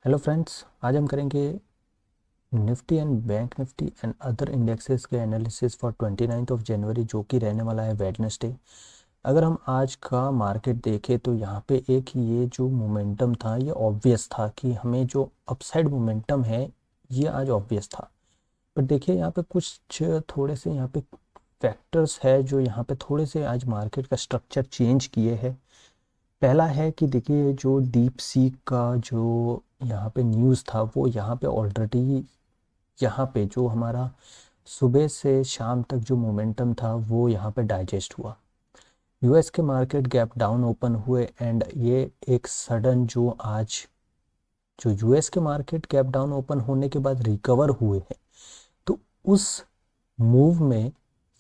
Hello friends, आज हम करेंगे Nifty and bank Nifty and other indexes के एनालिसिस फॉर 29 ऑफ जनवरी, जो कि रहने वाला है वेडनेसडे। अगर हम आज का मार्केट देखें तो यहाँ पे एक ये जो मोमेंटम था ये ऑब्वियस था कि हमें जो अपसाइड मोमेंटम है ये आज ऑब्वियस था। बट देखिए यहाँ पे कुछ थोड़े से यहाँ पे फैक्टर्स है जो यहाँ पे थोड़े से आज मार्केट का स्ट्रक्चर चेंज किए हैं। पहला है कि देखिए जो डीप सीक का जो यहाँ पे न्यूज़ था वो यहाँ पे ऑलरेडी यहाँ पे जो हमारा सुबह से शाम तक जो मोमेंटम था वो यहाँ पे डाइजेस्ट हुआ। यूएस के मार्केट गैप डाउन ओपन हुए एंड ये एक सडन जो आज जो यूएस के मार्केट गैप डाउन ओपन होने के बाद रिकवर हुए हैं, तो उस मूव में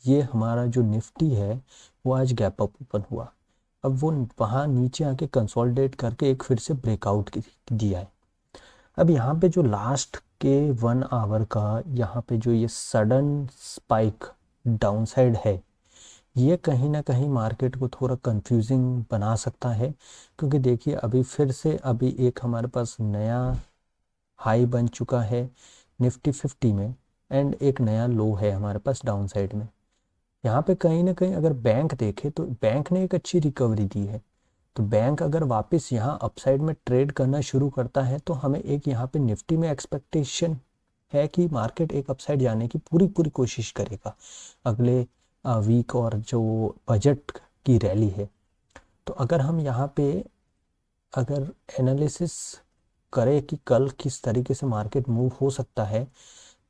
ये हमारा जो निफ्टी है वो आज गैप अप ओपन हुआ। अब वो वहाँ नीचे आके कंसोलिडेट करके एक फिर से ब्रेकआउट दिया है। अब यहाँ पे जो लास्ट के 1 आवर का यहाँ पे जो ये सडन स्पाइक डाउनसाइड है, ये कहीं ना कहीं मार्केट को थोड़ा कंफ्यूजिंग बना सकता है। क्योंकि देखिए अभी फिर से अभी एक हमारे पास नया हाई बन चुका है निफ्टी 50 में एंड एक नया लो है हमारे पास डाउन साइड में। यहाँ पे कहीं ना कहीं अगर बैंक देखे तो बैंक ने एक अच्छी रिकवरी दी है। तो बैंक अगर वापस यहाँ अपसाइड में ट्रेड करना शुरू करता है तो हमें एक यहाँ पे निफ्टी में एक्सपेक्टेशन है कि मार्केट एक अपसाइड जाने की पूरी पूरी कोशिश करेगा अगले वीक और जो बजट की रैली है। तो अगर हम यहाँ पे अगर एनालिसिस करें कि कल किस तरीके से मार्केट मूव हो सकता है,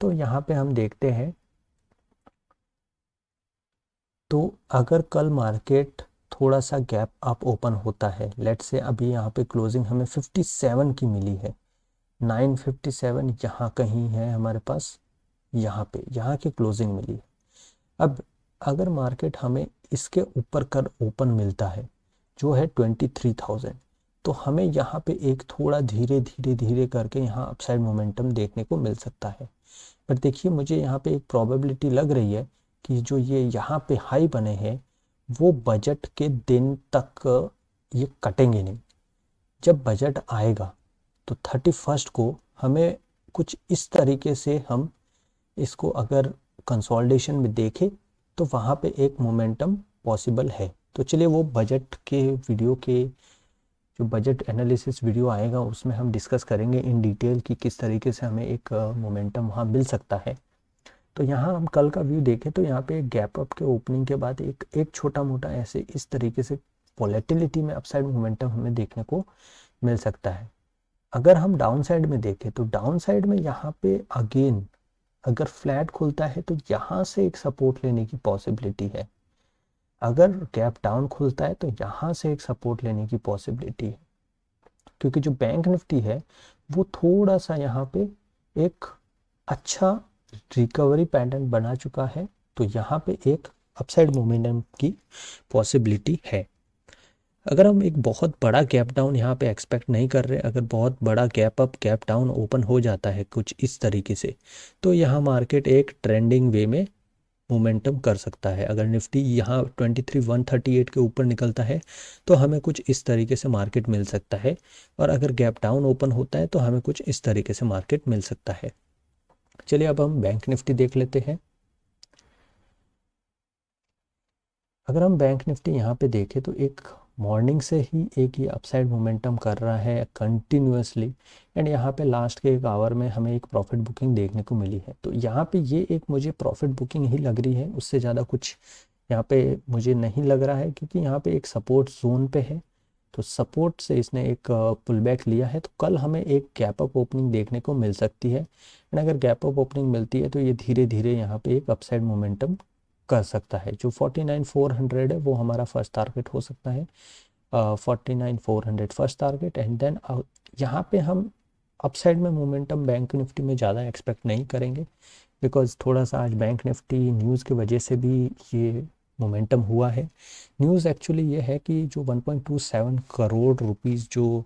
तो यहाँ पे हम देखते हैं। तो अगर कल मार्केट थोड़ा सा गैप अप ओपन होता है, लेट्स से अभी यहाँ पे क्लोजिंग हमें 57 की मिली है, 957 यहाँ कहीं है हमारे पास, यहाँ पे यहाँ की क्लोजिंग मिली है। अब अगर मार्केट हमें इसके ऊपर कर ओपन मिलता है जो है 23,000, तो हमें यहाँ पे एक थोड़ा धीरे धीरे धीरे करके यहाँ अपसाइड मोमेंटम देखने को मिल सकता है। पर देखिए मुझे यहाँ पे एक प्रोबेबिलिटी लग रही है कि जो ये यहाँ पे हाई बने हैं वो बजट के दिन तक ये कटेंगे नहीं। जब बजट आएगा तो 31 को हमें कुछ इस तरीके से हम इसको अगर कंसोलिडेशन में देखें तो वहाँ पे एक मोमेंटम पॉसिबल है। तो चलिए वो बजट के वीडियो के जो बजट एनालिसिस वीडियो आएगा उसमें हम डिस्कस करेंगे इन डिटेल कि किस तरीके से हमें एक मोमेंटम वहाँ मिल सकता है। तो यहाँ हम कल का व्यू देखें तो यहाँ पे एक गैप अप के ओपनिंग के बाद एक एक छोटा मोटा ऐसे इस तरीके से वॉलेटिलिटी में अपसाइड मोमेंटम हमें देखने को मिल सकता है। अगर हम डाउन साइड में देखें तो डाउन साइड में यहाँ पे अगेन अगर फ्लैट खुलता है तो यहाँ से एक सपोर्ट लेने की पॉसिबिलिटी है। अगर गैप डाउन खुलता है तो यहाँ से एक सपोर्ट लेने की पॉसिबिलिटी है। क्योंकि जो बैंक निफ्टी है वो थोड़ा सा यहाँ पे एक अच्छा रिकवरी पैटर्न बना चुका है, तो यहाँ पे एक अपसाइड मोमेंटम की पॉसिबिलिटी है। अगर हम एक बहुत बड़ा गैप डाउन यहाँ पे एक्सपेक्ट नहीं कर रहे, अगर बहुत बड़ा gap up gap down open हो जाता है कुछ इस तरीके से, तो यहाँ मार्केट एक ट्रेंडिंग वे में मोमेंटम कर सकता है। अगर निफ्टी यहाँ 23,138 के ऊपर निकलता है तो हमें कुछ इस तरीके से मार्केट मिल सकता है, और अगर गैप डाउन ओपन होता है तो हमें कुछ इस तरीके से मार्केट मिल सकता है। चलिए अब हम बैंक निफ्टी देख लेते हैं। अगर हम बैंक निफ्टी यहाँ पे देखें तो एक मॉर्निंग से ही एक ये अपसाइड मोमेंटम कर रहा है कंटिन्यूसली, एंड यहाँ पे लास्ट के 1 आवर में हमें एक प्रॉफिट बुकिंग देखने को मिली है। तो यहाँ पे ये एक मुझे प्रॉफिट बुकिंग ही लग रही है, उससे ज़्यादा कुछ यहाँ पे मुझे नहीं लग रहा है, क्योंकि यहाँ पे एक सपोर्ट जोन पे है। तो सपोर्ट से इसने एक पुल बैक लिया है, तो कल हमें एक गैप अप ओपनिंग देखने को मिल सकती है। एंड अगर गैप अप ओपनिंग मिलती है तो ये धीरे धीरे यहाँ पे एक अपसाइड मोमेंटम कर सकता है। जो 49,400 है वो हमारा फर्स्ट टारगेट हो सकता है, 49,400 फर्स्ट टारगेट। एंड देन यहाँ पे हम अपसाइड में मोमेंटम बैंक निफ्टी में ज़्यादा एक्सपेक्ट नहीं करेंगे, बिकॉज थोड़ा सा आज बैंक निफ्टी न्यूज़ की वजह से भी ये मोमेंटम हुआ है। न्यूज़ एक्चुअली ये है कि जो 1.27 करोड़ रुपीस जो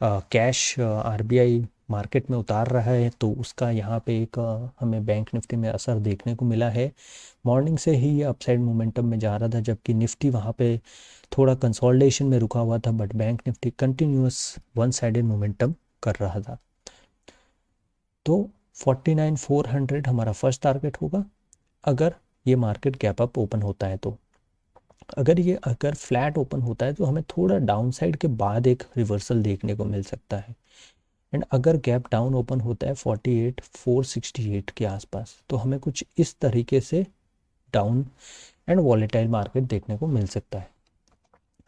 कैश आरबीआई मार्केट में उतार रहा है, तो उसका यहाँ पे एक हमें बैंक निफ्टी में असर देखने को मिला है। मॉर्निंग से ही ये अपसाइड मोमेंटम में जा रहा था, जबकि निफ्टी वहाँ पे थोड़ा कंसोलिडेशन में रुका हुआ था, but bank Nifty continuous one sided momentum कर रहा था। तो 49,400 हमारा फर्स्ट टारगेट होगा अगर ये मार्केट गैप अप ओपन होता है। तो अगर फ्लैट ओपन होता है तो हमें थोड़ा डाउन साइड के बाद एक रिवर्सल देखने को मिल सकता है। एंड अगर गैप डाउन ओपन होता है 48,468 के आसपास तो हमें कुछ इस तरीके से डाउन एंड वॉलेटाइल मार्केट देखने को मिल सकता है।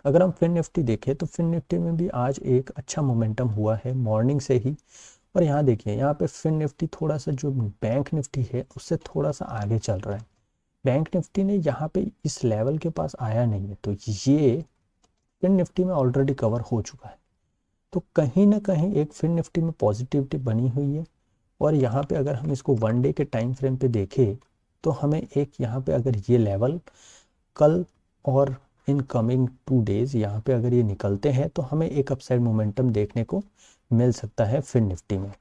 अगर हम फिन निफ्टी देखें तो फिन निफ्टी में भी आज एक अच्छा मोमेंटम हुआ है मॉर्निंग से ही। और यहाँ देखिए, यहाँ पे फिन निफ्टी थोड़ा सा जो बैंक निफ्टी है उससे थोड़ा सा आगे चल रहा है। बैंक निफ्टी ने यहाँ पे इस लेवल के पास आया नहीं है, तो ये फिन निफ्टी में ऑलरेडी कवर हो चुका है। तो कहीं ना कहीं एक फिन निफ्टी में पॉजिटिविटी बनी हुई है। और यहाँ पे अगर हम इसको 1 डे के टाइम फ्रेम पे देखें तो हमें एक यहाँ पे अगर ये लेवल कल और इन कमिंग 2 डेज यहाँ पे अगर ये निकलते हैं तो हमें एक अपसाइड मोमेंटम देखने को मिल सकता है फिन निफ्टी में।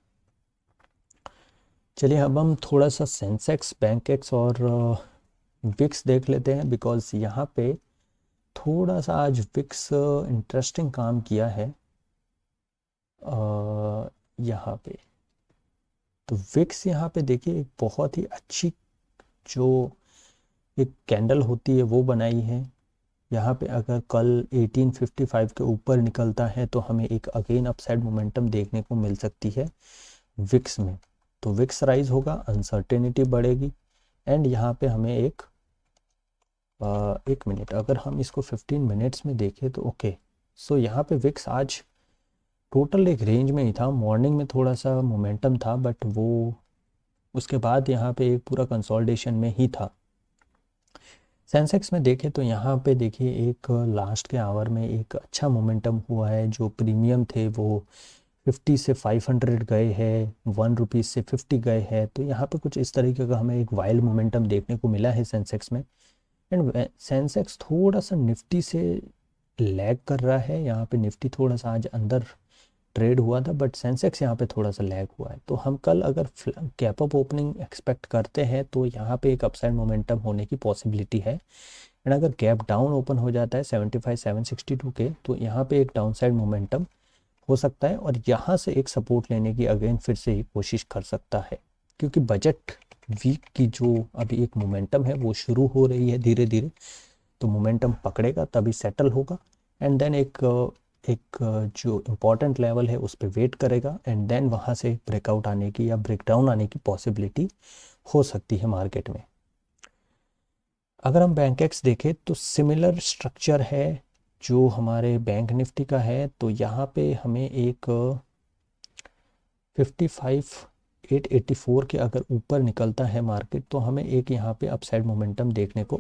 चलिए अब हम थोड़ा सा सेंसेक्स, बैंकेक्स और विक्स देख लेते हैं, बिकॉज यहाँ पे थोड़ा सा आज विक्स इंटरेस्टिंग काम किया है यहाँ पे। तो विक्स यहाँ पे देखिए एक बहुत ही अच्छी जो एक कैंडल होती है वो बनाई है। यहाँ पे अगर कल 1855 के ऊपर निकलता है तो हमें एक अगेन अपसाइड मोमेंटम देखने को मिल सकती है विक्स में। तो विक्स राइज होगा, अनसर्टेनिटी बढ़ेगी एंड यहाँ पे हमें एक मिनट, अगर हम इसको 15 मिनट्स में देखें तो ओके। सो यहाँ पे विक्स आज टोटल एक रेंज में ही था। मॉर्निंग में थोड़ा सा मोमेंटम था बट वो उसके बाद यहाँ पे एक पूरा कंसोलिडेशन में ही था। सेंसेक्स में देखें तो यहाँ पे देखिए एक लास्ट के आवर में एक अच्छा मोमेंटम हुआ है। जो प्रीमियम थे वो 50 से 500 गए हैं, 1 रुपीज़ से 50 गए हैं। तो यहाँ पे कुछ इस तरीके का हमें एक वाइल्ड मोमेंटम देखने को मिला है सेंसेक्स में। एंड सेंसेक्स थोड़ा सा निफ्टी से लैग कर रहा है। यहाँ पे निफ्टी थोड़ा सा आज अंदर ट्रेड हुआ था बट सेंसेक्स यहाँ पे थोड़ा सा लैग हुआ है। तो हम कल अगर गैप अप ओपनिंग एक्सपेक्ट करते हैं तो यहाँ पे एक अपसाइड मोमेंटम होने की पॉसिबिलिटी है। एंड अगर गैप डाउन ओपन हो जाता है 75,762 के तो यहाँ पे एक डाउन साइड मोमेंटम हो सकता है और यहाँ से एक सपोर्ट लेने की अगेन फिर से ही कोशिश कर सकता है, क्योंकि बजट वीक की जो अभी एक मोमेंटम है वो शुरू हो रही है धीरे धीरे। तो मोमेंटम पकड़ेगा तभी सेटल होगा एंड देन एक जो इम्पॉर्टेंट लेवल है उस पर वेट करेगा एंड देन वहाँ से ब्रेकआउट आने की या ब्रेकडाउन आने की पॉसिबिलिटी हो सकती है मार्केट में। अगर हम बैंकेक्स देखें तो सिमिलर स्ट्रक्चर है जो हमारे बैंक निफ्टी का है। तो यहाँ पे हमें एक 55,884 के अगर ऊपर निकलता है मार्केट तो हमें एक यहाँ पे अपसाइड मोमेंटम देखने को